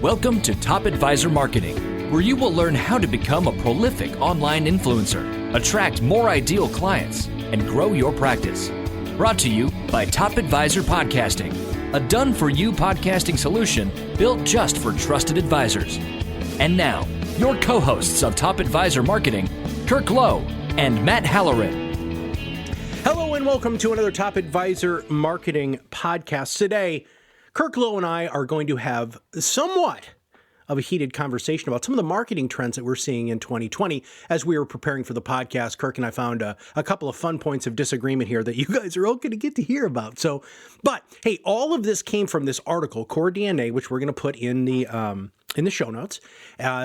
Welcome to Top Advisor Marketing, where you will learn how to become a prolific online influencer, attract more ideal clients, and grow your practice. Brought to you by Top Advisor Podcasting, a done-for-you podcasting solution built just for trusted advisors. And now, your co-hosts of Top Advisor Marketing, Kirk Lowe and Matt Halloran. Hello and welcome to another Top Advisor Marketing podcast. Today, Kirk Lowe and I are going to have somewhat of a heated conversation about some of the marketing trends that we're seeing in 2020. As we were preparing for the podcast, Kirk and I found a couple of fun points of disagreement here that you guys are all going to get to hear about. But hey, all of this came from this article, Core DNA, which we're going to put in the show notes,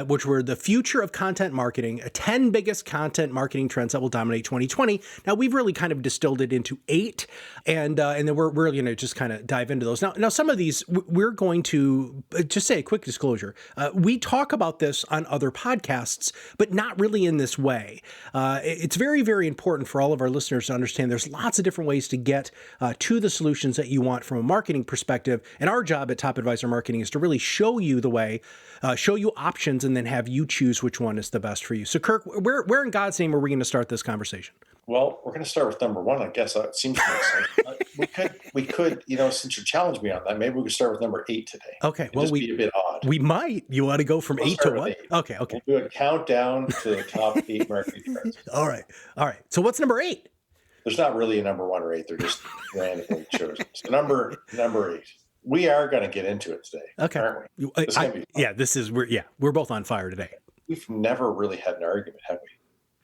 which were the future of content marketing, 10 biggest content marketing trends that will dominate 2020. Now, we've really kind of distilled it into 8, and then we're going to just kind of dive into those. Now, some of these, we're going to just say a quick disclosure. We talk about this on other podcasts, but not really in this way. It's very, very important for all of our listeners to understand there's lots of different ways to get to the solutions that you want from a marketing perspective. And our job at Top Advisor Marketing is to really show you the way, show you options, and then have you choose which one is the best for you. So, Kirk, where in God's name are we going to start this conversation? Well, we're going to start with number 1, I guess. That seems to make sense. we could, since you challenged me on that, maybe we could start with number 8 today. Okay. Well, be a bit odd. We might. You want to go from 8 to what? 8. Okay. We'll do a countdown to the top 8 marketing trends. All right. So what's number 8? There's not really a number 1 or 8. They're just randomly chosen. So number 8. We are going to get into it today, aren't we? This is gonna be fun. We're both on fire today. We've never really had an argument, have we?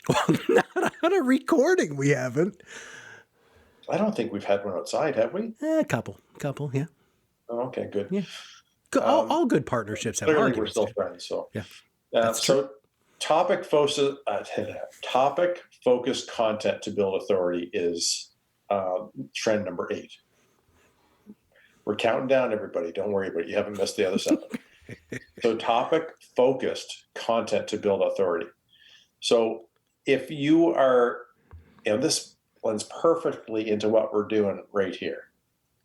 Well, not on a recording, we haven't. I don't think we've had one outside, have we? A couple, yeah. Oh, okay, good. Yeah. All good partnerships have clearly arguments. We're still friends, so. Yeah. So topic-focused content to build authority is trend number 8. We're counting down, everybody. Don't worry about it. You haven't missed the other 7. So topic-focused content to build authority. So if you are, this blends perfectly into what we're doing right here,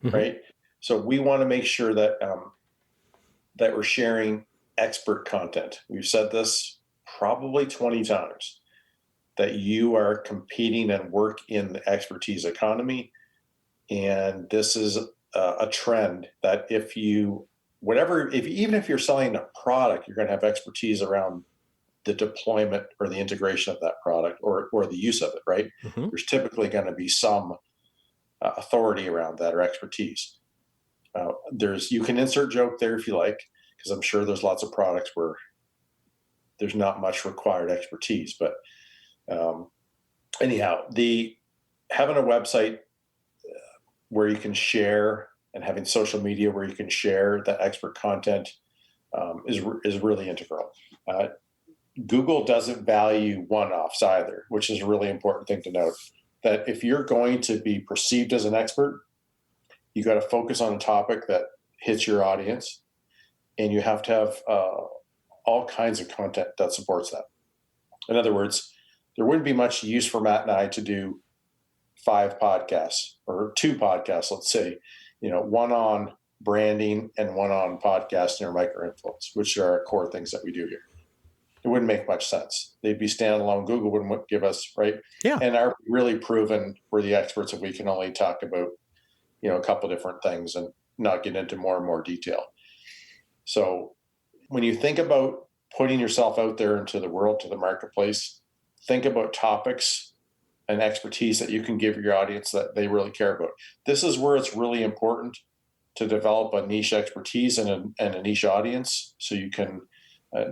right? So we want to make sure that that we're sharing expert content. We've said this probably 20 times, that you are competing and work in the expertise economy. And this is a trend that even if you're selling a product, you're going to have expertise around the deployment or the integration of that product or the use of it, right? There's typically going to be some authority around that or expertise. You can insert joke there if you like, because I'm sure there's lots of products where there's not much required expertise. But anyhow, having a website where you can share and having social media where you can share that expert content is really integral. Google doesn't value one-offs either, which is a really important thing to note, that if you're going to be perceived as an expert, you got to focus on a topic that hits your audience, and you have to have all kinds of content that supports that. In other words, there wouldn't be much use for Matt and I to do 5 podcasts or 2 podcasts, let's say, one on branding and one on podcasting or micro-influence, which are our core things that we do here. It wouldn't make much sense. They'd be standalone. Google wouldn't give us, right? Yeah. And are really proven we're the experts if we can only talk about, a couple different things and not get into more and more detail. So when you think about putting yourself out there into the world, to the marketplace, think about topics and expertise that you can give your audience that they really care about. This is where it's really important to develop a niche expertise and a niche audience so you can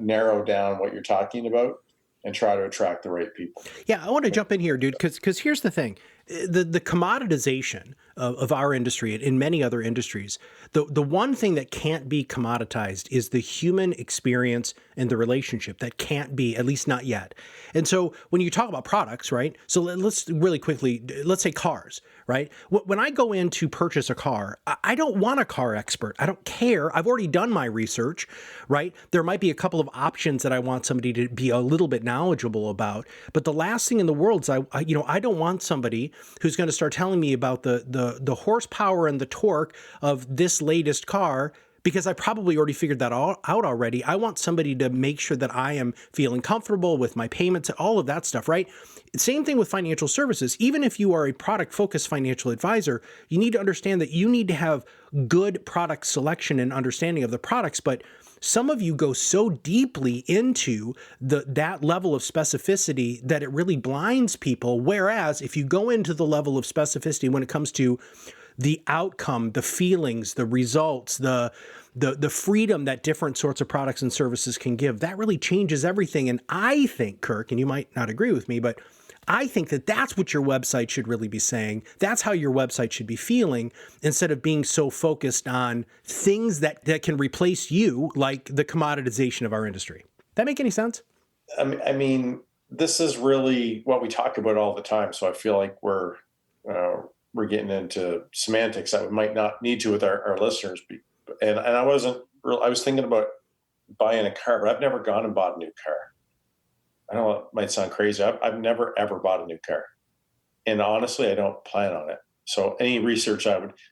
narrow down what you're talking about and try to attract the right people. Yeah, I want to jump in here, dude, because here's the thing. The commoditization of our industry and in many other industries, the one thing that can't be commoditized is the human experience and the relationship. That can't be, at least not yet. And so when you talk about products, right? So let's really quickly, let's say cars, right? When I go in to purchase a car, I don't want a car expert. I don't care. I've already done my research, right? There might be a couple of options that I want somebody to be a little bit knowledgeable about. But the last thing in the world is I don't want somebody who's going to start telling me about the horsepower and the torque of this latest car because I probably already figured that all out already. I want somebody to make sure that I am feeling comfortable with my payments, all of that stuff, right? Same thing with financial services. Even if you are a product-focused financial advisor, you need to understand that you need to have good product selection and understanding of the products, but some of you go so deeply into that level of specificity that it really blinds people. Whereas if you go into the level of specificity when it comes to the outcome, the feelings, the results, the freedom that different sorts of products and services can give, that really changes everything. And I think, Kirk, and you might not agree with me, but I think that that's what your website should really be saying. That's how your website should be feeling, instead of being so focused on things that can replace you, like the commoditization of our industry. That make any sense? I mean, this is really what we talk about all the time. So I feel like we're getting into semantics that we might not need to with our listeners. And I was thinking about buying a car, but I've never gone and bought a new car. I know it might sound crazy. I've never, ever bought a new car. And honestly, I don't plan on it. So any research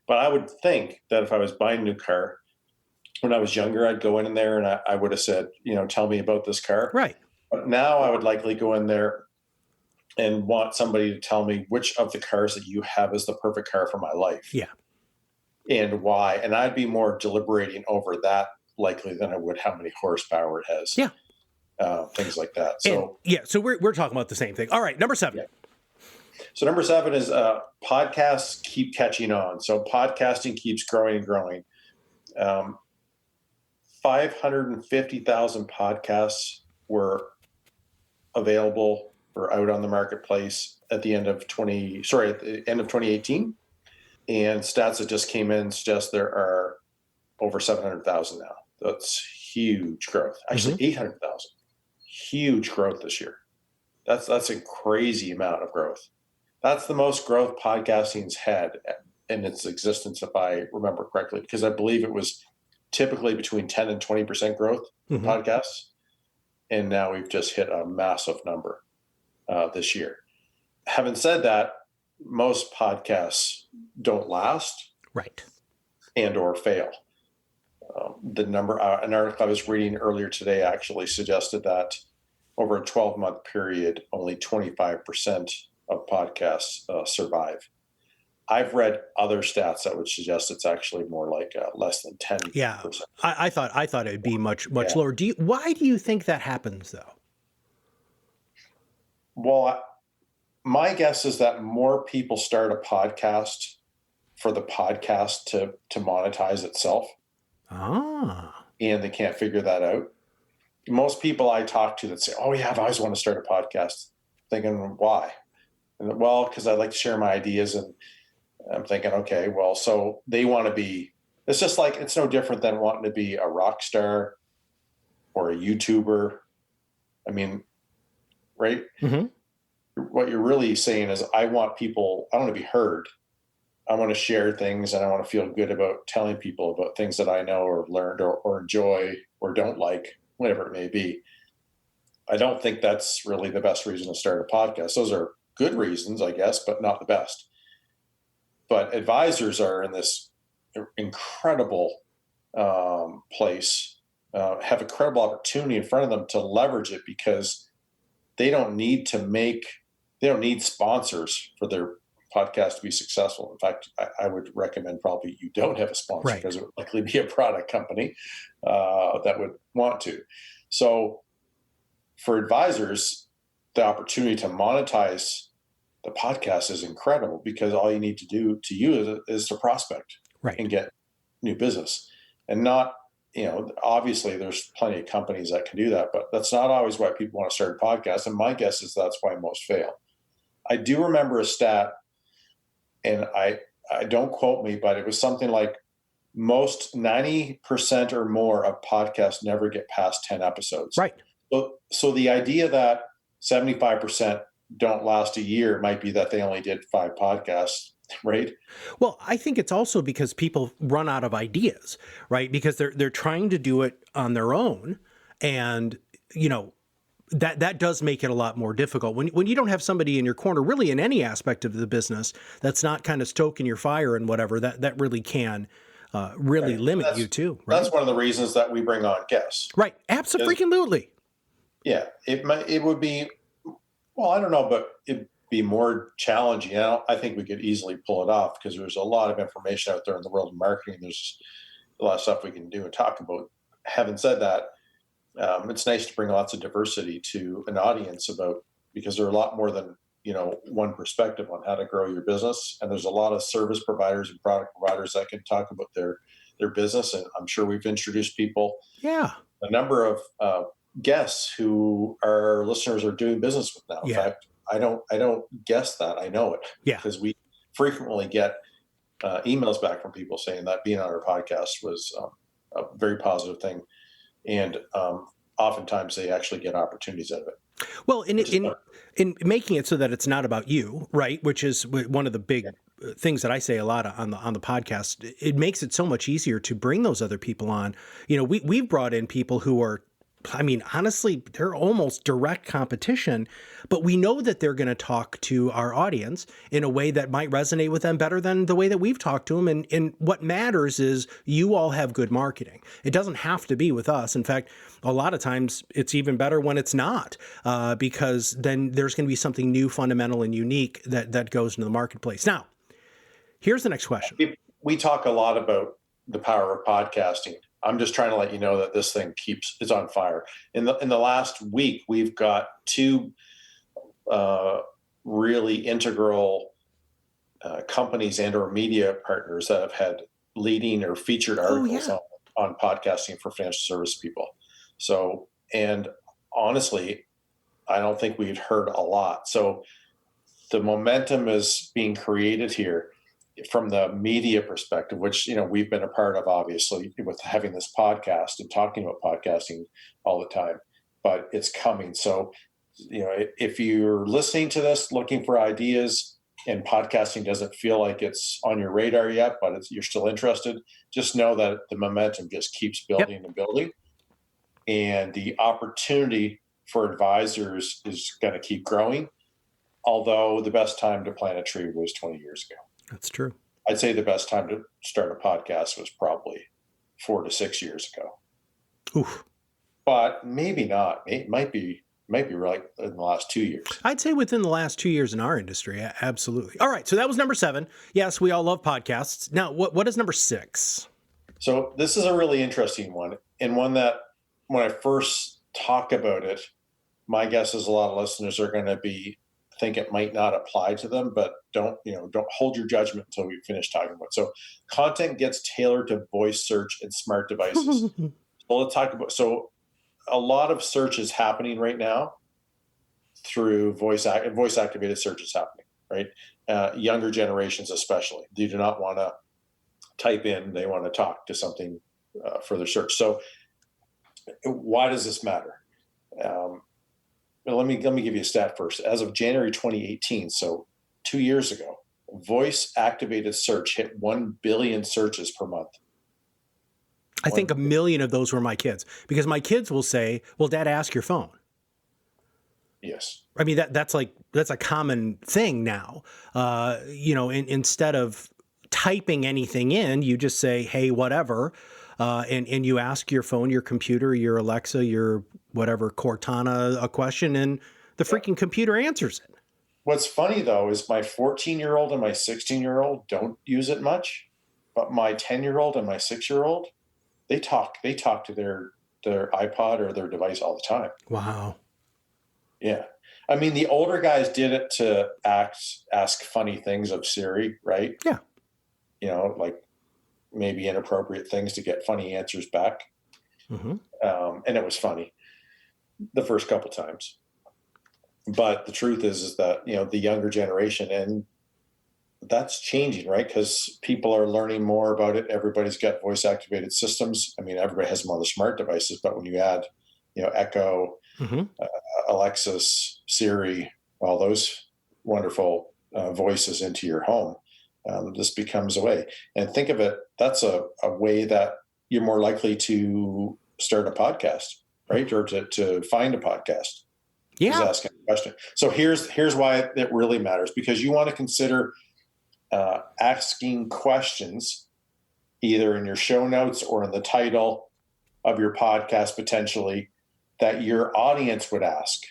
but I would think that if I was buying a new car, when I was younger, I'd go in there and I would have said, tell me about this car. Right. But now I would likely go in there and want somebody to tell me which of the cars that you have is the perfect car for my life. Yeah. And why. And I'd be more deliberating over that likely than I would how many horsepower it has. Yeah. Things like that. So so we're talking about the same thing. All right, number 7. Yeah. So number 7 is podcasts keep catching on. So podcasting keeps growing and growing. 550,000 podcasts were available or out on the marketplace at the end of 2018. And stats that just came in suggest there are over 700,000 now. That's huge growth. Actually, 800,000. Huge growth this year. That's a crazy amount of growth. That's the most growth podcasting's had in its existence, if I remember correctly, because I believe it was typically between 10 and 20% growth in podcasts. And now we've just hit a massive number this year. Having said that, most podcasts don't last, right, and or fail. An article I was reading earlier today actually suggested that over a 12-month period, only 25% of podcasts survive. I've read other stats that would suggest it's actually more like less than 10%. Yeah, I thought it'd be much lower. Why do you think that happens, though? Well, my guess is that more people start a podcast for the podcast to monetize itself. And they can't figure that out. Most people I talk to that say, "Oh yeah, I've always wanted to start a podcast," thinking, "Why?" And well, because I like to share my ideas, and I'm thinking, okay, well, so they want to be. It's just like it's no different than wanting to be a rock star or a YouTuber. I mean, right? What you're really saying is, I want to be heard. I want to share things, and I want to feel good about telling people about things that I know or learned or enjoy or don't like, whatever it may be. I don't think that's really the best reason to start a podcast. Those are good reasons, I guess, but not the best. But advisors are in this incredible place, have a incredible opportunity in front of them to leverage it, because they don't need sponsors for their podcast to be successful. In fact, I would recommend probably you don't have a sponsor, because it would likely be a product company that would want to. So for advisors, the opportunity to monetize the podcast is incredible, because all you need to do to you is to prospect and get new business. And not, obviously there's plenty of companies that can do that, but that's not always why people want to start a podcast. And my guess is that's why most fail. I do remember a stat, and I don't quote me, but it was something like most 90% or more of podcasts never get past 10 episodes. Right. So the idea that 75% don't last a year might be that they only did 5 podcasts, right? Well, I think it's also because people run out of ideas, right? Because they're trying to do it on their own, and that does make it a lot more difficult when you don't have somebody in your corner, really in any aspect of the business, that's not kind of stoking your fire and whatever. That really can really limit That's- you too, right? That's one of the reasons that we bring on guests. Right. Absolutely. Yeah, it would be, well, I don't know, but it'd be more challenging. I think we could easily pull it off because there's a lot of information out there in the world of marketing. There's a lot of stuff we can do and talk about. Having said that, it's nice to bring lots of diversity to an audience because there are a lot more than one perspective on how to grow your business, and there's a lot of service providers and product providers that can talk about their business. And I'm sure we've introduced people. Yeah. A number of guests who our listeners are doing business with now. In fact, I don't guess that, I know it. Yeah. Because we frequently get emails back from people saying that being on our podcast was a very positive thing, and oftentimes they actually get opportunities out of it. Well, in making it so that it's not about you, right? Which is one of the big things that I say a lot on the podcast. It makes it so much easier to bring those other people on. We've brought in people who are, I mean, honestly, they're almost direct competition, but we know that they're going to talk to our audience in a way that might resonate with them better than the way that we've talked to them. And what matters is you all have good marketing. It doesn't have to be with us. In fact, a lot of times it's even better when it's not, because then there's going to be something new, fundamental, and unique that goes into the marketplace. Now, here's the next question. We talk a lot about the power of podcasting. I'm just trying to let you know that this thing is on fire. In the last week, we've got two really integral companies and/or media partners that have had leading or featured articles on podcasting for financial service people. So, and honestly, I don't think we've heard a lot. So the momentum is being created here from the media perspective, which, we've been a part of, obviously, with having this podcast and talking about podcasting all the time, but it's coming. So, if you're listening to this, looking for ideas, and podcasting doesn't feel like it's on your radar yet, but you're still interested, just know that the momentum just keeps building and building. And the opportunity for advisors is going to keep growing. Although the best time to plant a tree was 20 years ago. That's true. I'd say the best time to start a podcast was probably 4 to 6 years ago. Oof. But maybe not. It might be right in the last 2 years. I'd say within the last 2 years in our industry. Absolutely. All right. So that was number 7. Yes, we all love podcasts. Now, what is number 6? So this is a really interesting one, and one that when I first talk about it, my guess is a lot of listeners are going to think it might not apply to them, but don't hold your judgment until we finish talking about it. So content gets tailored to voice search and smart devices. Well, let's talk about, so a lot of search is happening right now through voice activated search is happening, right? Younger generations, especially, they do not want to type in, they want to talk to something for their search. So why does this matter? Let me give you a stat first. As of January 2018, so 2 years ago, voice-activated search hit 1 billion searches per month. I think 1 million of those were my kids, because my kids will say, "Well, Dad, ask your phone." Yes. I mean, that's a common thing now. Instead of typing anything in, you just say, "Hey, whatever," and you ask your phone, your computer, your Alexa, your whatever, Cortana, a question, and the freaking computer answers it. What's funny, though, is my 14-year-old and my 16-year-old don't use it much, but my 10-year-old and my 6-year-old, they talk to their iPod or their device all the time. Wow. Yeah. I mean, the older guys did it to ask funny things of Siri, right? Yeah. Like maybe inappropriate things to get funny answers back. Mm-hmm. And it was funny the first couple times. But the truth is that, the younger generation, and that's changing, right? Because people are learning more about it. Everybody's got voice activated systems. I mean, everybody has them on the smart devices, but when you add, Echo, mm-hmm. Alexis, Siri, all those wonderful voices into your home, this becomes a way. And think of it, that's a way that you're more likely to start a podcast, right? Or to find a podcast. Yeah. Is asking a question. So here's why it really matters, because you want to consider asking questions either in your show notes or in the title of your podcast potentially, that your audience would ask.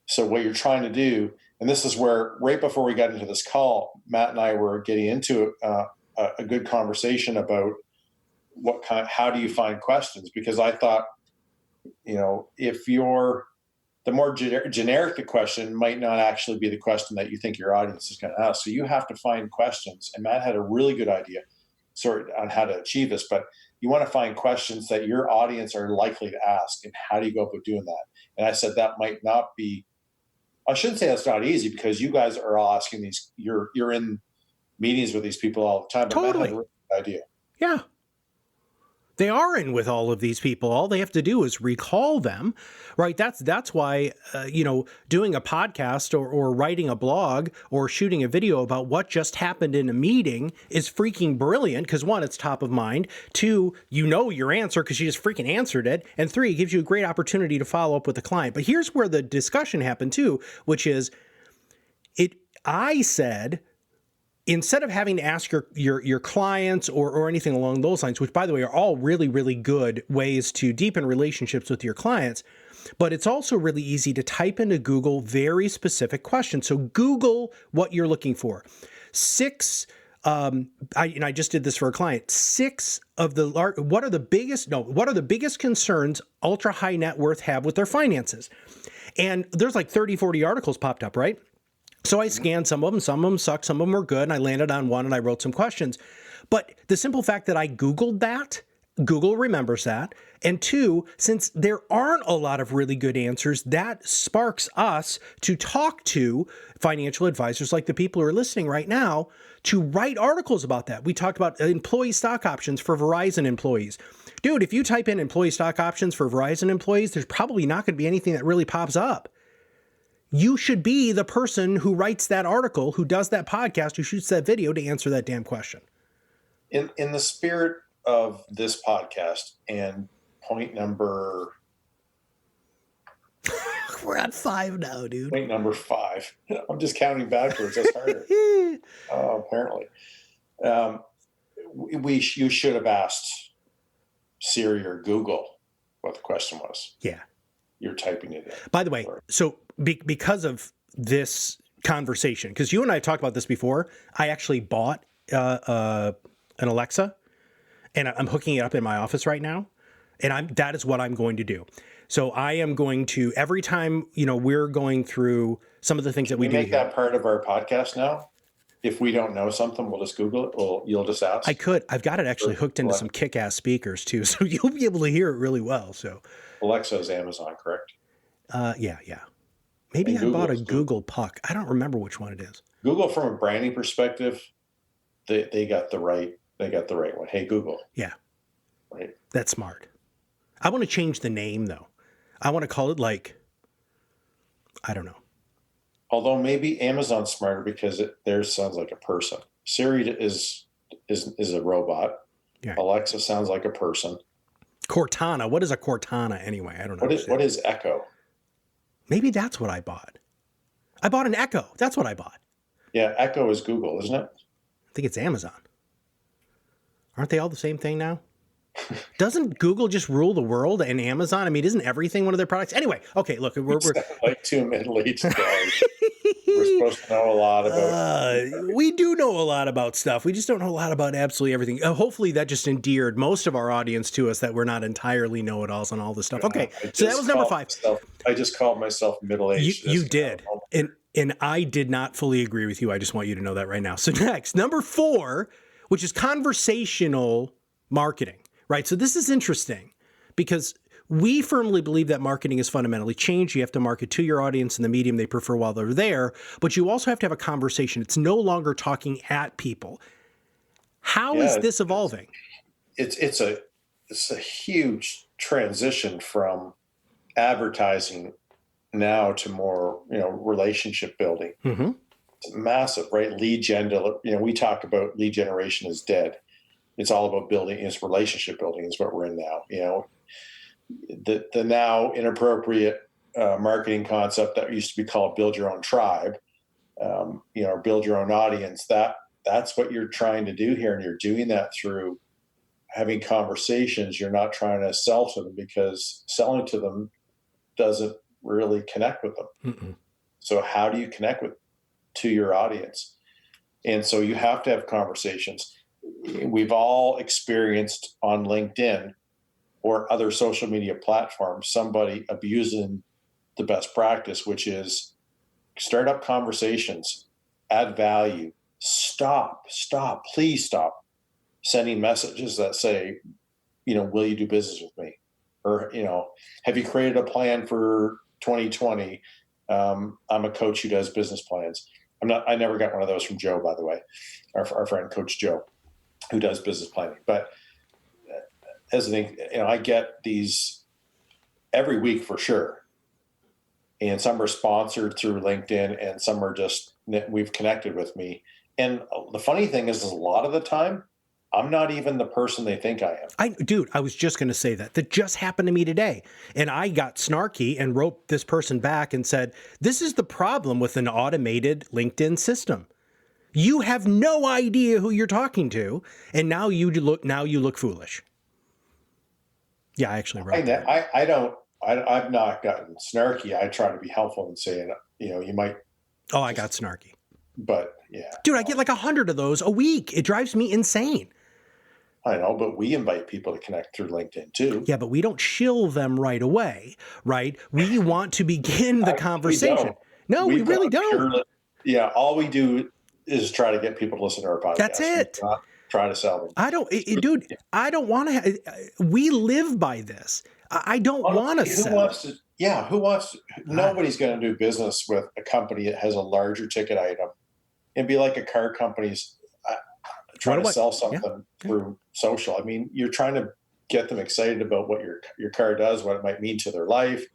So what you're trying to do, and this is where right before we got into this call, Matt and I were getting into a good conversation about how do you find questions? Because I thought, if the more generic the question might not actually be the question that you think your audience is going to ask. So you have to find questions. And Matt had a really good idea on how to achieve this, but you want to find questions that your audience are likely to ask. And how do you go about doing that? And I said, that might not be, I shouldn't say that's not easy, because you guys are all asking these, you're in meetings with these people all the time. But Totally. Matt had a really good idea. Yeah. They are in with all of these people. All they have to do is recall them, right? That's why, doing a podcast or writing a blog or shooting a video about what just happened in a meeting is freaking brilliant, because 1, it's top of mind. 2, your answer because you just freaking answered it. And 3, it gives you a great opportunity to follow up with the client. But here's where the discussion happened too, which is I said, instead of having to ask your clients or anything along those lines, which by the way are all really, really good ways to deepen relationships with your clients, but it's also really easy to type into Google very specific questions. So Google what you're looking for. 6, I just did this for a client. 6 of what are the biggest concerns ultra high net worth have with their finances? And there's like 30, 40 articles popped up, right? So I scanned some of them sucked, some of them were good, and I landed on one and I wrote some questions. But the simple fact that I Googled that, Google remembers that. And 2, since there aren't a lot of really good answers, that sparks us to talk to financial advisors like the people who are listening right now to write articles about that. We talked about employee stock options for Verizon employees. Dude, if you type in employee stock options for Verizon employees, there's probably not going to be anything that really pops up. You should be the person who writes that article, who does that podcast, who shoots that video to answer that damn question. In the spirit of this podcast, and point number... We're at 5 now, dude. Point number 5. I'm just counting backwards. That's harder. Apparently. You should have asked Siri or Google what the question was. Yeah. You're typing it in. By the way, so because of this conversation, because you and I talked about this before, I actually bought an Alexa, and I'm hooking it up in my office right now, and that is what I'm going to do. So I am going to, every time we're going through some of the things that we do. Make that part of our podcast now. If we don't know something, we'll just Google it. Or you'll just ask. I could. I've got it actually hooked into some kick-ass speakers too, so you'll be able to hear it really well. So. Alexa is Amazon, correct? Yeah. Maybe I bought a Google Puck. I don't remember which one it is. Google, from a branding perspective, they got the right one. Hey, Google. Yeah. Right. That's smart. I want to change the name though. I want to call it I don't know. Although maybe Amazon's smarter because theirs sounds like a person. Siri is a robot. Yeah. Alexa sounds like a person. Cortana. What is a Cortana anyway? I don't know. What is Echo? Maybe that's what I bought. I bought an Echo. That's what I bought. Yeah, Echo is Google, isn't it? I think it's Amazon. Aren't they all the same thing now? Doesn't Google just rule the world and Amazon? I mean, isn't everything one of their products? Anyway, okay, look, we're like 2 middle-aged guys. We're supposed to know a lot about. We do know a lot about stuff. We just don't know a lot about absolutely everything. Hopefully, that just endeared most of our audience to us, that we're not entirely know-it-alls on all this stuff. Okay, so that was number 5. I just called myself middle-aged. You did, and I did not fully agree with you. I just want you to know that right now. So next, number 4, which is conversational marketing. Right. So this is interesting because we firmly believe that marketing is fundamentally changed. You have to market to your audience in the medium they prefer while they're there, but you also have to have a conversation. It's no longer talking at people. How is this evolving? It's a huge transition from advertising now to more, relationship building. Mm-hmm. It's massive, right? Lead gen, we talk about lead generation is dead. It's all about building. It's relationship building is what we're in now. The now inappropriate marketing concept that used to be called build your own tribe, or build your own audience. That that's what you're trying to do here. And you're doing that through having conversations. You're not trying to sell to them, because selling to them doesn't really connect with them. Mm-mm. So how do you connect to your audience? And so you have to have conversations. We've all experienced on LinkedIn or other social media platforms somebody abusing the best practice, which is start up conversations, add value, please stop sending messages that say, will you do business with me? Or, have you created a plan for 2020? I'm a coach who does business plans. I never got one of those from Joe, by the way, our friend, Coach Joe, who does business planning. But as an, I get these every week for sure. And some are sponsored through LinkedIn, and some are just, we've connected with me. And the funny thing is a lot of the time, I'm not even the person they think I am. Dude, I was just going to say that. That just happened to me today. And I got snarky and wrote this person back and said, this is the problem with an automated LinkedIn system. You have no idea who you're talking to, and now you look foolish. Yeah, I actually wrote that. I've not gotten snarky. I try to be helpful and saying, you might. Oh, I got snarky. But yeah. Dude, I get like 100 of those a week. It drives me insane. I know, but we invite people to connect through LinkedIn too. Yeah, but we don't shill them right away, right? We want to begin the conversation. We really don't. All we do is try to get people to listen to our podcast. That's it. Not try to sell them. I don't want to. We live by this. I don't want to sell. Nobody's going to do business with a company that has a larger ticket item and be like a car company's trying to sell something through social. I mean, you're trying to get them excited about what your car does, what it might mean to their life,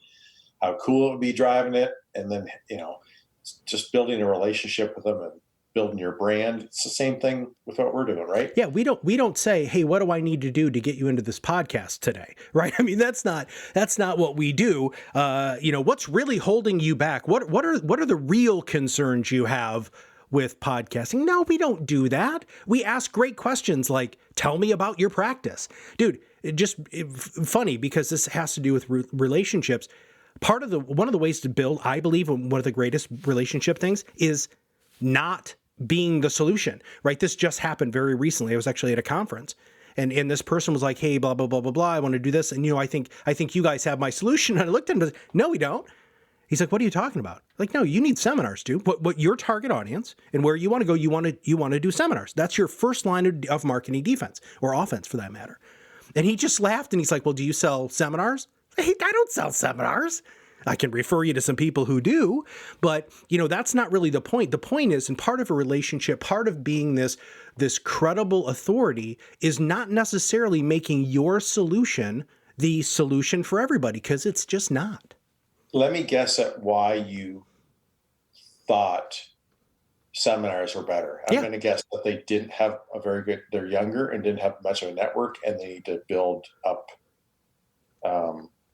how cool it would be driving it, and then just building a relationship with them and building your brand. It's the same thing with what we're doing, right? Yeah, we don't say, hey, what do I need to do to get you into this podcast today, right? I mean, that's not what we do. What's really holding you back? What are the real concerns you have with podcasting? No, we don't do that. We ask great questions like, tell me about your practice. Dude, funny because this has to do with relationships. One of the ways to build, I believe, one of the greatest relationship things is not being the solution, right? This just happened very recently. I was actually at a conference and this person was like, hey, blah, blah, blah, blah, blah. I want to do this. And, I think you guys have my solution. And I looked at him and said, no, we don't. He's like, what are you talking about? Like, no, you need seminars, dude. What your target audience and where you want to go, you want to do seminars. That's your first line of marketing defense or offense for that matter. And he just laughed and he's like, well, do you sell seminars? Hey, I don't sell seminars. I can refer you to some people who do, but that's not really the point. The point is, and part of a relationship, part of being this credible authority is not necessarily making your solution the solution for everybody, because it's just not. Let me guess at why you thought seminars were better. I'm going to guess that they didn't have they're younger and didn't have much of a network, and they need to build up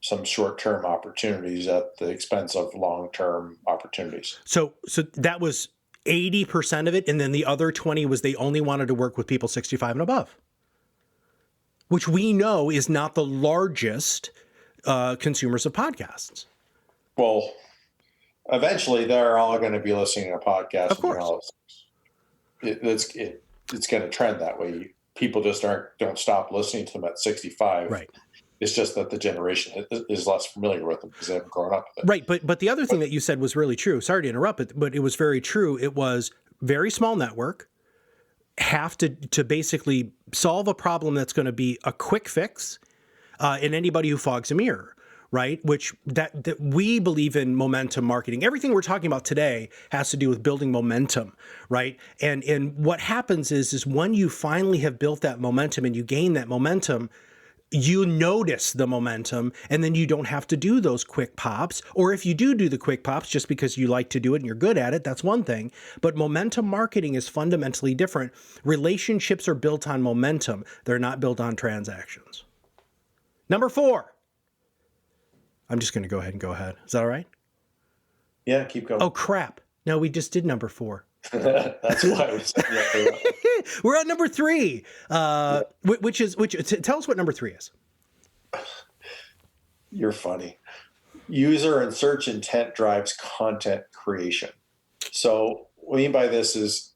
some short-term opportunities at the expense of long-term opportunities. So that was 80% of it. And then the other 20 was they only wanted to work with people 65 and above, which we know is not the largest consumers of podcasts. Well, eventually they're all going to be listening to podcasts. Of course. It's going to trend that way. People just don't stop listening to them at 65. Right. It's just that the generation is less familiar with them because they haven't grown up with it. Right. But the other thing that you said was really true. Sorry to interrupt, but it was very true. It was very small network, have to basically solve a problem that's going to be a quick fix, and anybody who fogs a mirror. Right. Which that we believe in momentum marketing. Everything we're talking about today has to do with building momentum. Right. And what happens is when you finally have built that momentum and you gain that momentum, you notice the momentum, and then you don't have to do those quick pops. Or if you do the quick pops just because you like to do it and you're good at it, that's one thing. But momentum marketing is fundamentally different. Relationships are built on momentum. They're not built on transactions. Number 4. I'm just going to go ahead. Is that all right? Yeah, keep going. Oh, crap. No, we just did number 4. That's why we said We're at number 3, which tell us what number 3 is. You're funny. User and search intent drives content creation. So what I mean by this is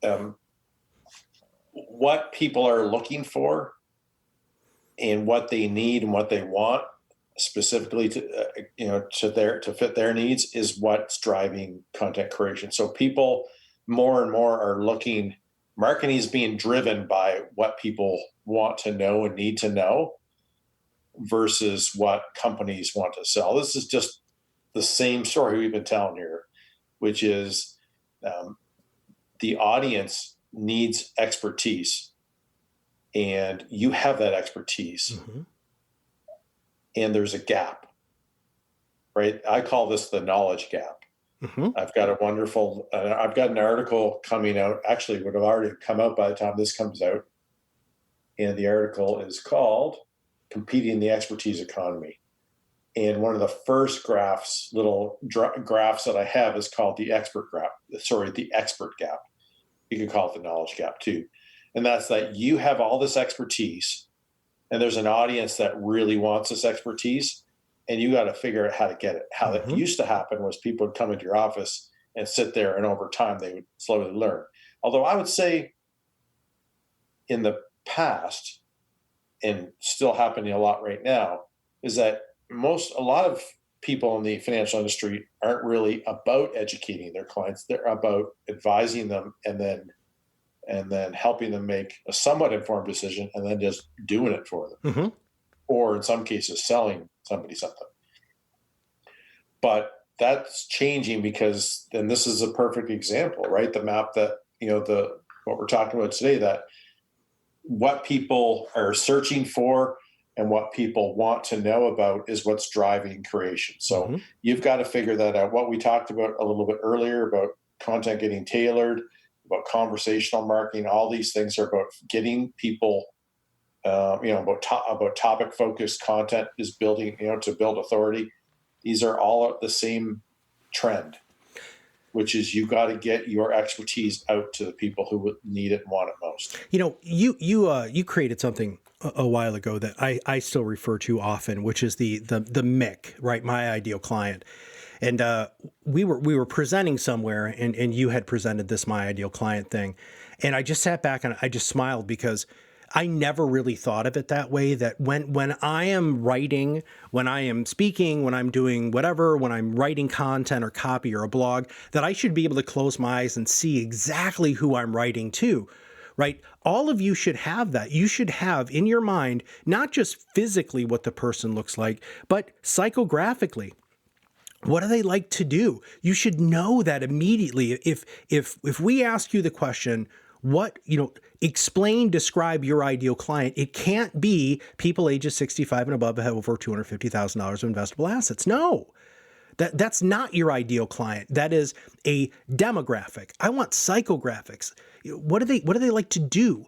what people are looking for and what they need and what they want specifically to fit their needs is what's driving content creation. So people more and more are looking, marketing is being driven by what people want to know and need to know versus what companies want to sell. This is just the same story we've been telling here, which is the audience needs expertise, and you have that expertise, and there's a gap, right? I call this the knowledge gap. I've got I've got an article coming out, actually would have already come out by the time this comes out, and the article is called Competing in the Expertise Economy. And one of the first little graphs that I have is called the expert gap. You can call it the knowledge gap too. And that's that you have all this expertise, and there's an audience that really wants this expertise, and you got to figure out how to get it. How that used to happen was people would come into your office and sit there, and over time they would slowly learn. Although I would say in the past, and still happening a lot right now, is that a lot of people in the financial industry aren't really about educating their clients. They're about advising them and then helping them make a somewhat informed decision and then just doing it for them. Or in some cases, selling somebody something. But that's changing because, and this is a perfect example, right? The map that, what we're talking about today, that what people are searching for and what people want to know about is what's driving creation. So you've got to figure that out. What we talked about a little bit earlier about content getting tailored, about conversational marketing, all these things are about getting people, about topic focused content is building, to build authority. These are all the same trend, which is you got to get your expertise out to the people who need it and want it most. You created something a while ago that I still refer to often, which is the MIC, right? My ideal client. And we were presenting somewhere, and you had presented this my ideal client thing, and I just sat back and I just smiled because I never really thought of it that way, that when I am writing, when I am speaking, when I'm doing whatever, when I'm writing content or copy or a blog, that I should be able to close my eyes and see exactly who I'm writing to, right? All of you should have that. You should have in your mind, not just physically what the person looks like, but psychographically. What do they like to do? You should know that immediately. If we ask you the question, describe your ideal client, it can't be people ages 65 and above have over $250,000 of investable assets. No, that's not your ideal client. That is a demographic. I want psychographics. What do they like to do?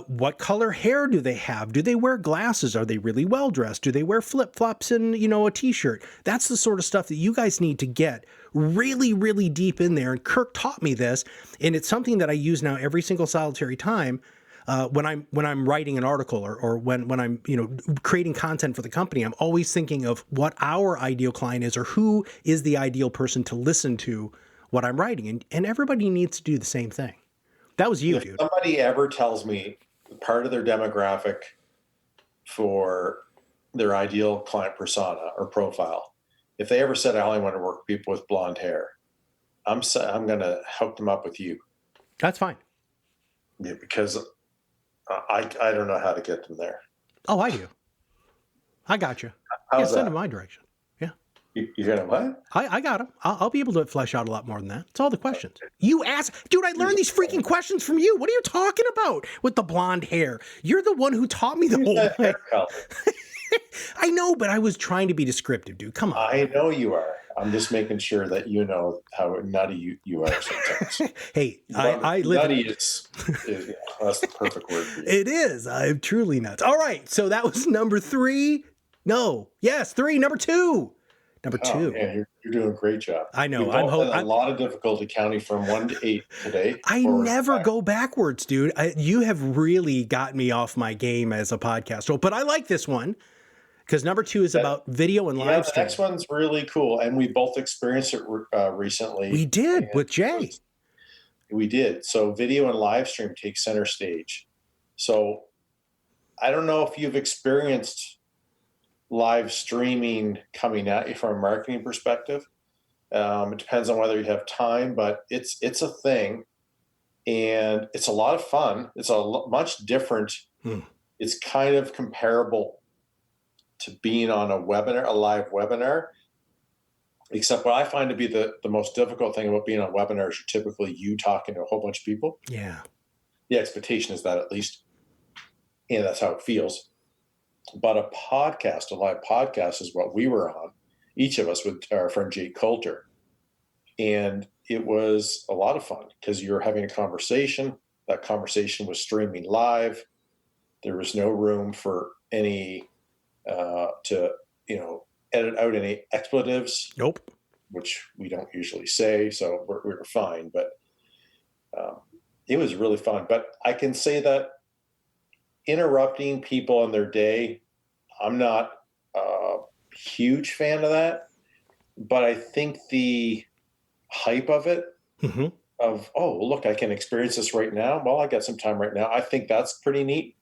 What color hair do they have? Do they wear glasses? Are they really well dressed? Do they wear flip flops and a t-shirt? That's the sort of stuff that you guys need to get really, really deep in there. And Kirk taught me this, and it's something that I use now every single solitary time when I'm writing an article or when I'm creating content for the company. I'm always thinking of what our ideal client is, or who is the ideal person to listen to what I'm writing, and everybody needs to do the same thing. That was you, dude. If somebody ever tells me part of their demographic for their ideal client persona or profile, if they ever said I only want to work with people with blonde hair, I'm going to hook them up with you. That's fine. Yeah, because I don't know how to get them there. Oh, I do. I got you. Send them my direction. Yeah. You're going to what? I got them. I'll be able to flesh out a lot more than that. It's all the questions. You ask, dude, I learned these freaking questions from you. What are you talking about with the blonde hair? You're the one who taught me the whole thing. I know, but I was trying to be descriptive, dude. Come on. I know you are. I'm just making sure that you know how nutty you are sometimes. Hey, I live. Nutty is that's the perfect word for you. It is. I'm truly nuts. All right. So that was number 3. No. Yes, 3. Number 2. Number Oh, 2. man, you're doing a great job. I know. We've both had a lot of difficulty counting from 1 to 8 today. I never go backwards, dude. You have really got me off my game as a podcaster. But I like this one because number 2 is about video and live stream. The next one's really cool, and we both experienced it recently. We did with Jay. We did. So video and live stream take center stage. So I don't know if you've experienced live streaming coming at you from a marketing perspective. It depends on whether you have time, but it's a thing, and it's a lot of fun. It's much different. It's kind of comparable to being on a live webinar, except what I find to be the most difficult thing about being on webinars is typically you talking to a whole bunch of people. Yeah. The expectation is that, at least, and that's how it feels. But a live podcast is what we were on, each of us, with our friend Jake Coulter. And it was a lot of fun because you're having a conversation. That conversation was streaming live. There was no room for any to edit out any expletives. Nope. Which we don't usually say, so we were fine. But it was really fun. But I can say that interrupting people in their day, I'm not a huge fan of that. But I think the hype of it, of, oh, look, I can experience this right now. Well, I got some time right now. I think that's pretty neat.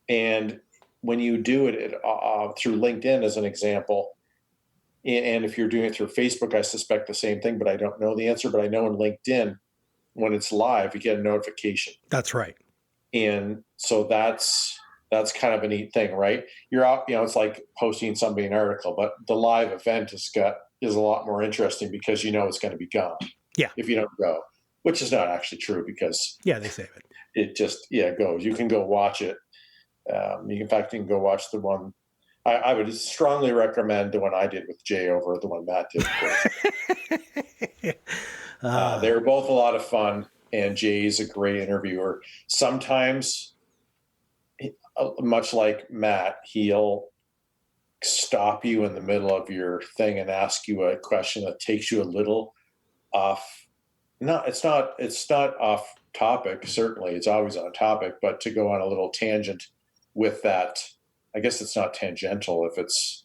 And when you do it through LinkedIn, as an example, and if you're doing it through Facebook, I suspect the same thing, but I don't know the answer. But I know in LinkedIn, when it's live, you get a notification. That's right. And so that's kind of a neat thing, right? You're out, it's like posting somebody an article, but the live event is a lot more interesting because it's going to be gone. Yeah. If you don't go, which is not actually true because they save it. It just goes. You can go watch it. In fact, you can go watch the one. I would strongly recommend the one I did with Jay over the one Matt did. They were both a lot of fun, and Jay's a great interviewer. Sometimes, much like Matt, he'll stop you in the middle of your thing and ask you a question that takes you a little off. No, it's not off topic. Certainly, it's always on topic, but to go on a little tangent with that, I guess it's not tangential if it's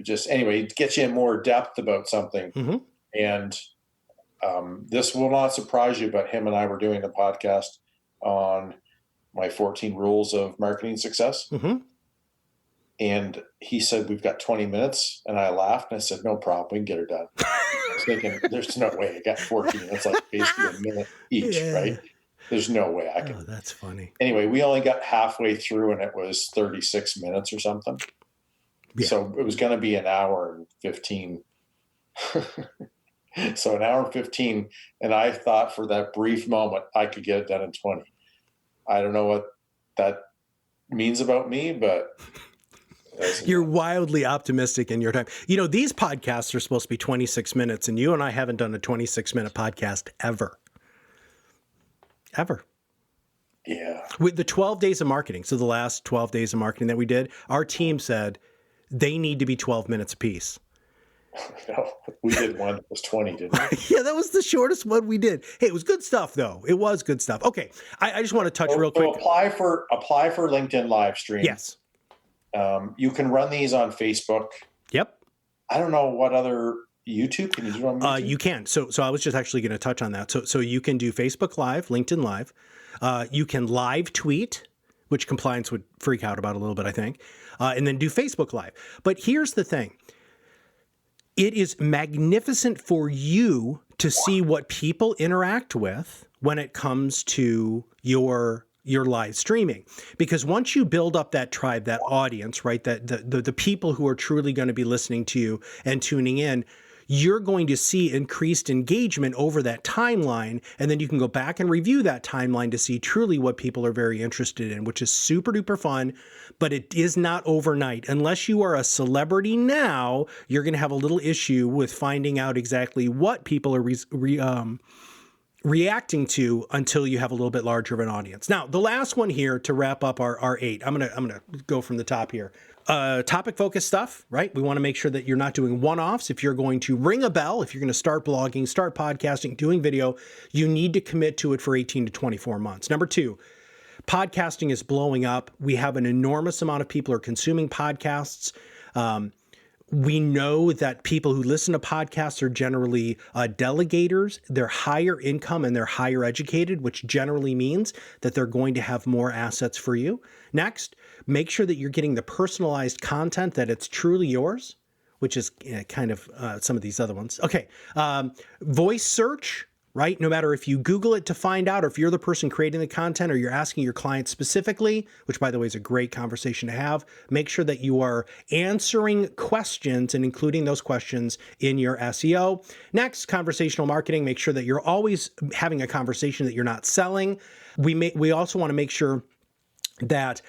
just, anyway, it gets you in more depth about something. And this will not surprise you, but him and I were doing a podcast on my 14 rules of marketing success. And he said, we've got 20 minutes. And I laughed and I said, no problem. We can get her done. I was thinking, there's no way. I got 14. That's like basically a minute each, right? There's no way I can. Oh, that's funny. Anyway, we only got halfway through and it was 36 minutes or something. Yeah. So it was going to be an hour and 15. So an hour and 15. And I thought for that brief moment, I could get it done in 20. I don't know what that means about me, but you're wildly optimistic in your time. These podcasts are supposed to be 26 minutes, and you and I haven't done a 26-minute podcast ever. Ever. Yeah. With the 12 days of marketing, so the last 12 days of marketing that we did, our team said they need to be 12 minutes apiece. No, we did one that was 20, didn't we? Yeah, that was the shortest one we did. Hey, it was good stuff, though. It was good stuff. Okay, I just want to touch real quick. Apply for LinkedIn live stream. Yes. You can run these on Facebook. Yep. I don't know what other YouTube can you do on YouTube? You can. So I was just actually going to touch on that. So you can do Facebook Live, LinkedIn Live. You can live tweet, which compliance would freak out about a little bit, I think, and then do Facebook Live. But here's the thing. It is magnificent for you to see what people interact with when it comes to your live streaming, because once you build up that tribe, that audience, right, that the people who are truly going to be listening to you and tuning in, you're going to see increased engagement over that timeline. And then you can go back and review that timeline to see truly what people are very interested in, which is super duper fun, but it is not overnight. Unless you are a celebrity now, you're going to have a little issue with finding out exactly what people are reacting to until you have a little bit larger of an audience. Now, the last one here to wrap up our 8, I'm gonna go from the top here. Topic focused stuff, right? We want to make sure that you're not doing one-offs. If you're going to ring a bell, if you're going to start blogging, start podcasting, doing video, you need to commit to it for 18 to 24 months. Number two, podcasting is blowing up. We have an enormous amount of people are consuming podcasts. We know that people who listen to podcasts are generally delegators. They're higher income and they're higher educated, which generally means that they're going to have more assets for you. Next, make sure that you're getting the personalized content, that it's truly yours, which is kind of some of these other ones. Okay, voice search. Right? No matter if you Google it to find out, or if you're the person creating the content, or you're asking your client specifically, which by the way is a great conversation to have, make sure that you are answering questions and including those questions in your SEO. Next, conversational marketing. Make sure that you're always having a conversation, that you're not selling. We also want to make sure that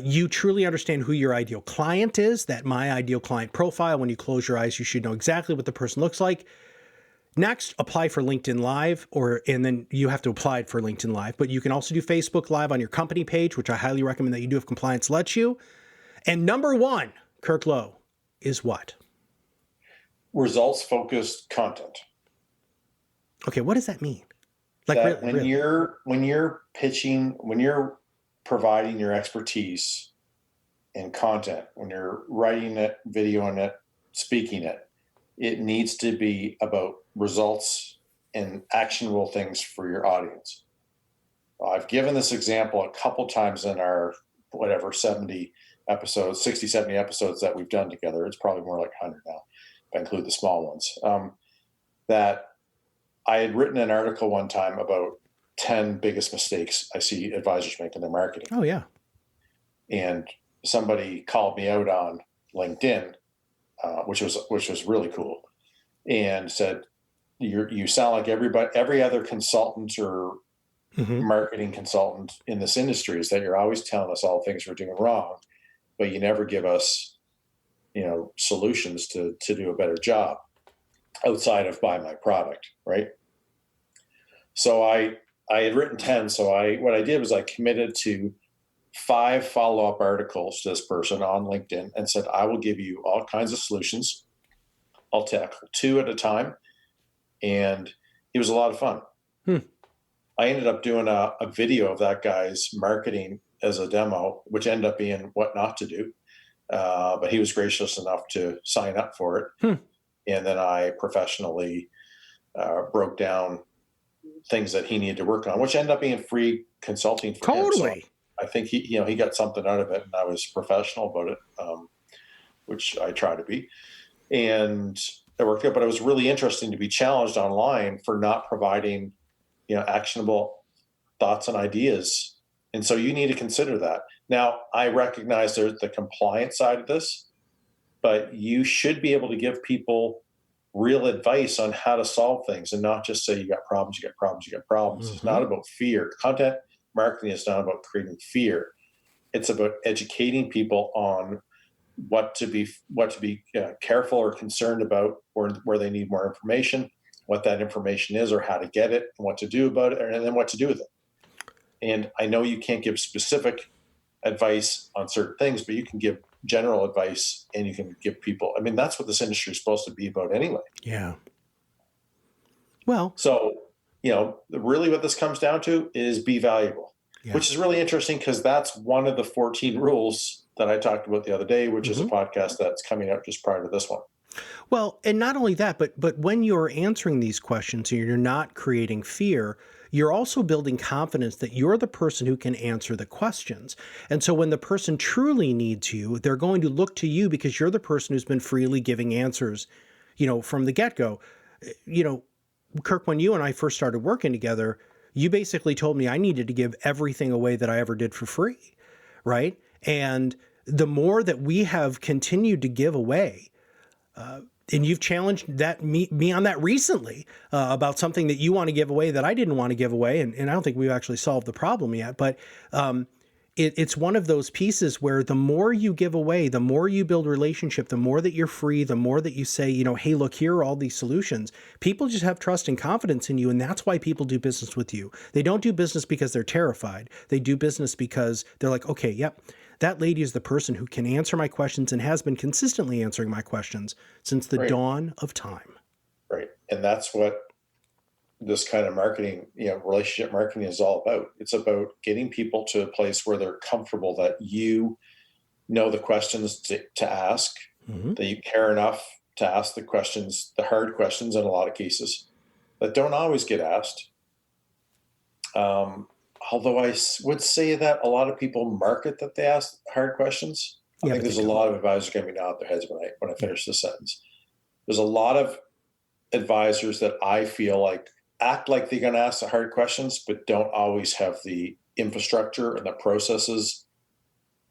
you truly understand who your ideal client is, that my ideal client profile. When you close your eyes, you should know exactly what the person looks like. Next, apply for LinkedIn Live, and then you have to apply for LinkedIn Live, but you can also do Facebook Live on your company page, which I highly recommend that you do if compliance lets you. And number one, Kirk Lowe, is what? Results-focused content. Okay, what does that mean? Like that when you're pitching, when you're providing your expertise in content, when you're writing it, videoing it, speaking it, it needs to be about results and actionable things for your audience. I've given this example a couple times in our 70 episodes, 60, 70 episodes that we've done together. It's probably more like 100 now, if I include the small ones. That I had written an article one time about 10 biggest mistakes I see advisors make in their marketing. Oh, yeah. And somebody called me out on LinkedIn, which was really cool, and said, you sound like every other consultant or marketing consultant in this industry, is that you're always telling us all the things we're doing wrong, but you never give us, solutions to do a better job outside of buy my product, right? So I had written 10. So what I did was I committed to 5 follow-up articles to this person on LinkedIn and said, I will give you all kinds of solutions. I'll tackle 2 at a time. And it was a lot of fun. I ended up doing a video of that guy's marketing as a demo, which ended up being what not to do. But he was gracious enough to sign up for it. And then I professionally broke down things that he needed to work on, which ended up being free consulting for him. So I think he got something out of it, and I was professional about it, which I try to be. And it worked out, but it was really interesting to be challenged online for not providing, actionable thoughts and ideas. And so you need to consider that. Now, I recognize there's the compliance side of this, but you should be able to give people real advice on how to solve things and not just say, you got problems, you got problems, you got problems. It's not about fear. Content marketing is not about creating fear. It's about educating people on what to be careful or concerned about, or where they need more information, what that information is, or how to get it, and what to do about it, and then what to do with it. And I know you can't give specific advice on certain things, but you can give general advice, and you can give people. I mean, that's what this industry is supposed to be about anyway. Yeah. Well, so really what this comes down to is be valuable, which is really interesting because that's one of the 14 rules that I talked about the other day, which is a podcast that's coming out just prior to this one. Well, and not only that, but when you're answering these questions and you're not creating fear, you're also building confidence that you're the person who can answer the questions. And so when the person truly needs you, they're going to look to you because you're the person who's been freely giving answers, from the get-go. Kirk, when you and I first started working together, you basically told me I needed to give everything away that I ever did for free, right? And the more that we have continued to give away, and you've challenged me on that recently about something that you want to give away that I didn't want to give away, and I don't think we've actually solved the problem yet, but it's one of those pieces where the more you give away, the more you build relationship, the more that you're free, the more that you say, hey, look, here are all these solutions. People just have trust and confidence in you, and that's why people do business with you. They don't do business because they're terrified. They do business because they're like, okay, yep, that lady is the person who can answer my questions and has been consistently answering my questions since the dawn of time. Right. And that's what this kind of marketing, relationship marketing is all about. It's about getting people to a place where they're comfortable that you know the questions to ask, that you care enough to ask the questions, the hard questions in a lot of cases that don't always get asked. Although I would say that a lot of people market that they ask hard questions. I think there's a lot of advisors going to be nodding their heads when I finish this sentence. There's a lot of advisors that I feel like act like they're going to ask the hard questions, but don't always have the infrastructure and the processes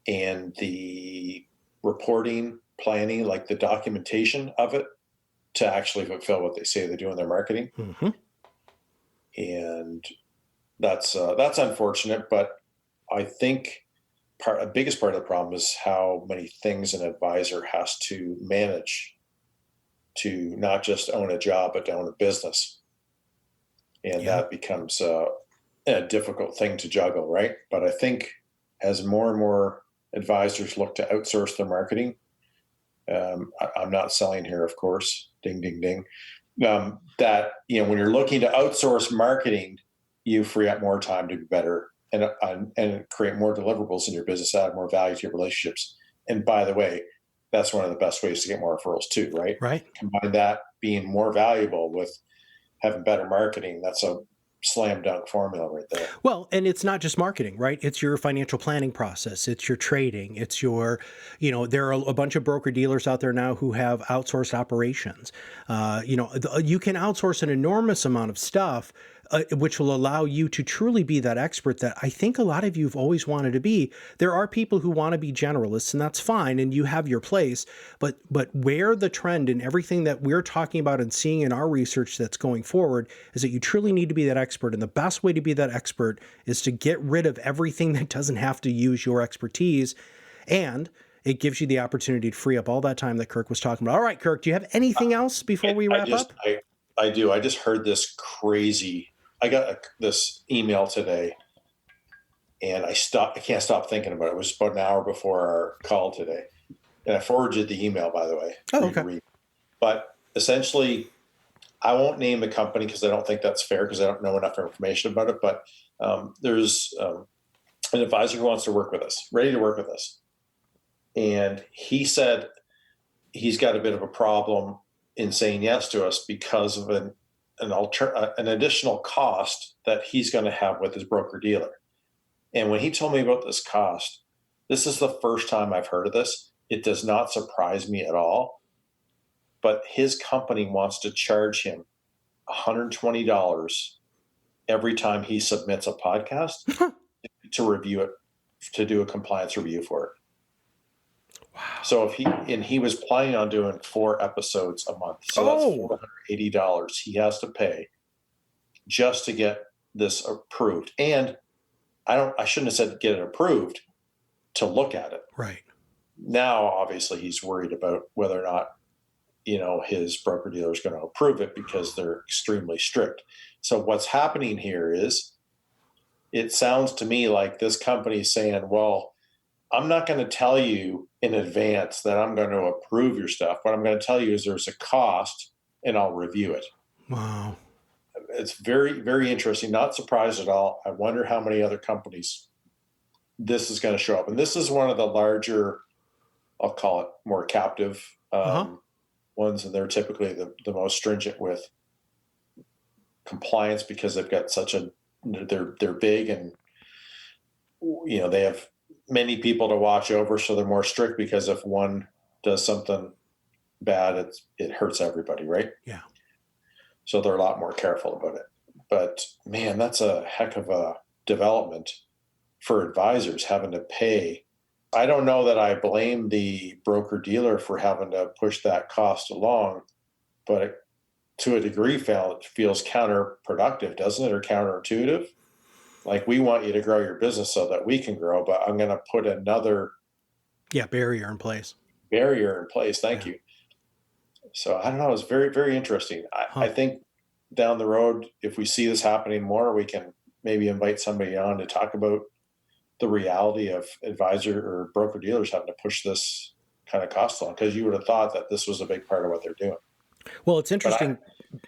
and the reporting, planning, like the documentation of it to actually fulfill what they say they do in their marketing. And that's unfortunate, but I think the biggest part of the problem is how many things an advisor has to manage to not just own a job, but to own a business. And that becomes a difficult thing to juggle, right? But I think as more and more advisors look to outsource their marketing, I'm not selling here, of course, ding, ding, ding, that, when you're looking to outsource marketing, you free up more time to be better and create more deliverables in your business, add more value to your relationships. And by the way, that's one of the best ways to get more referrals too, right? Right. Combine that being more valuable with having better marketing. That's a slam dunk formula right there. Well, and it's not just marketing, right? It's your financial planning process. It's your trading. It's your, there are a bunch of broker dealers out there now who have outsourced operations. You can outsource an enormous amount of stuff, which will allow you to truly be that expert that I think a lot of you have always wanted to be. There are people who want to be generalists, and that's fine, and you have your place. But where the trend in everything that we're talking about and seeing in our research that's going forward is that you truly need to be that expert. And the best way to be that expert is to get rid of everything that doesn't have to use your expertise. And it gives you the opportunity to free up all that time that Kirk was talking about. All right, Kirk, do you have anything else before we wrap up? I do. I just heard this crazy. I got this email today, and I can't stop thinking about it. It was about an hour before our call today, and I forwarded the email, by the way. Oh, okay. But essentially, I won't name the company because I don't think that's fair because I don't know enough information about it. But there's an advisor who wants to work with us, ready to work with us, and he said he's got a bit of a problem in saying yes to us because of an additional cost that he's going to have with his broker dealer. And when he told me about this cost, this is the first time I've heard of this. It does not surprise me at all. But his company wants to charge him $120 every time he submits a podcast to review it, to do a compliance review for it. Wow. So he was planning on doing 4 episodes a month. So that's $480 he has to pay just to get this approved. And I shouldn't have said get it approved, to look at it. Right. Now, obviously, he's worried about whether or not, his broker dealer is going to approve it because they're extremely strict. So what's happening here is, it sounds to me like this company is saying, well, I'm not going to tell you in advance that I'm going to approve your stuff. What I'm going to tell you is there's a cost and I'll review it. Wow. It's very, very interesting. Not surprised at all. I wonder how many other companies this is going to show up. And this is one of the larger, I'll call it more captive ones. And they're typically the most stringent with compliance because they've got they're big and, they have many people to watch over. So they're more strict because if one does something bad, it hurts everybody. Right. Yeah. So they're a lot more careful about it. But man, that's a heck of a development for advisors having to pay. I don't know that I blame the broker dealer for having to push that cost along, but to a degree it feels counterproductive, doesn't it? Or counterintuitive? Like, we want you to grow your business so that we can grow, but I'm going to put another barrier in place. Thank you. So I don't know. It's very, very interesting. I think down the road, if we see this happening more, we can maybe invite somebody on to talk about the reality of advisor or broker dealers having to push this kind of cost along, because you would have thought that this was a big part of what they're doing. Well, it's interesting.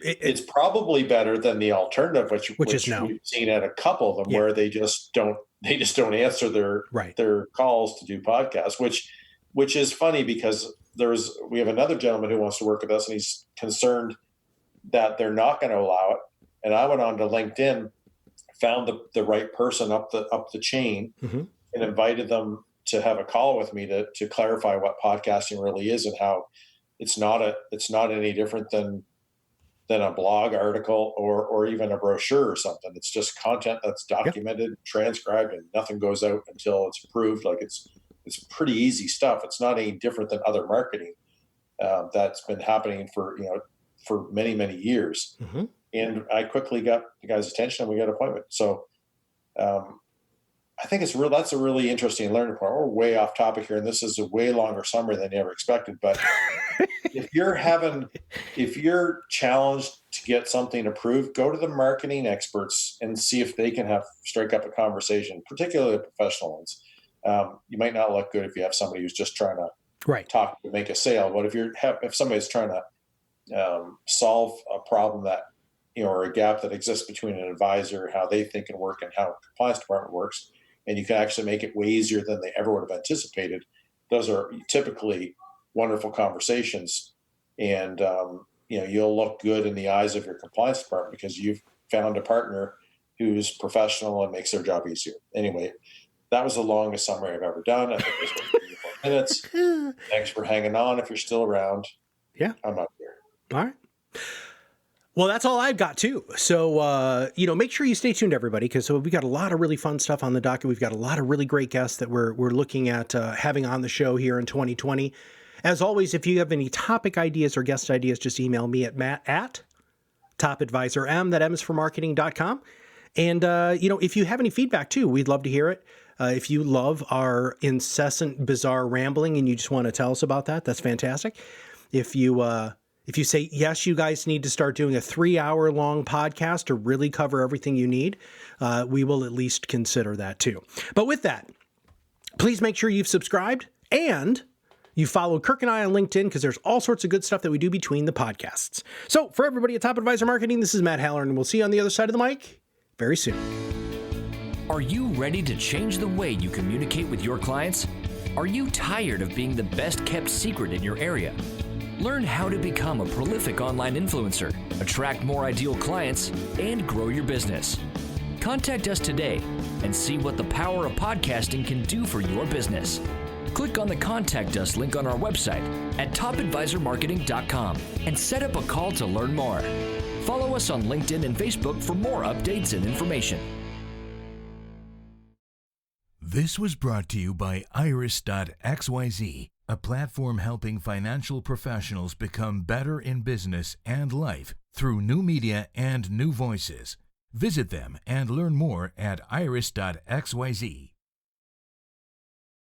It's probably better than the alternative, which is no. we've seen at a couple of them where they just don't answer their calls to do podcasts, which is funny because we have another gentleman who wants to work with us, and he's concerned that they're not going to allow it. And I went on to LinkedIn, found the right person up the chain, mm-hmm. and invited them to have a call with me to clarify what podcasting really is and how it's not any different than a blog article or even a brochure or something. It's just content that's documented, transcribed, and nothing goes out until it's approved. Like it's pretty easy stuff. It's not any different than other marketing that's been happening for many, many years. Mm-hmm. And I quickly got the guy's attention, and we got an appointment. So I think that's a really interesting learning point. We're way off topic here, and this is a way longer summer than you ever expected. But if you're challenged to get something approved, go to the marketing experts and see if they can strike up a conversation, particularly the professional ones. You might not look good if you have somebody who's just trying to talk to make a sale. But if somebody's trying to solve a problem that, or a gap that exists between an advisor, how they think and work, and how a compliance department works, and you can actually make it way easier than they ever would have anticipated, those are typically wonderful conversations. And, you'll look good in the eyes of your compliance department because you've found a partner who's professional and makes their job easier. Anyway, that was the longest summary I've ever done. I think it was 34 minutes. Thanks for hanging on. If you're still around, I'm up here. All right. Well, that's all I've got too. So, make sure you stay tuned, everybody, because we got a lot of really fun stuff on the docket. We've got a lot of really great guests that we're looking at having on the show here in 2020. As always, if you have any topic ideas or guest ideas, just email me at matt@topadvisor.com. That M is for marketing.com. And, if you have any feedback too, we'd love to hear it. If you love our incessant, bizarre rambling and you just want to tell us about that, that's fantastic. If you say, yes, you guys need to start doing a 3-hour-long podcast to really cover everything you need, we will at least consider that too. But with that, please make sure you've subscribed and you follow Kirk and I on LinkedIn, because there's all sorts of good stuff that we do between the podcasts. So for everybody at Top Advisor Marketing, this is Matt Halloran, and we'll see you on the other side of the mic very soon. Are you ready to change the way you communicate with your clients? Are you tired of being the best-kept secret in your area? Learn how to become a prolific online influencer, attract more ideal clients, and grow your business. Contact us today and see what the power of podcasting can do for your business. Click on the Contact Us link on our website at topadvisormarketing.com and set up a call to learn more. Follow us on LinkedIn and Facebook for more updates and information. This was brought to you by Iris.xyz, a platform helping financial professionals become better in business and life through new media and new voices. Visit them and learn more at iris.xyz.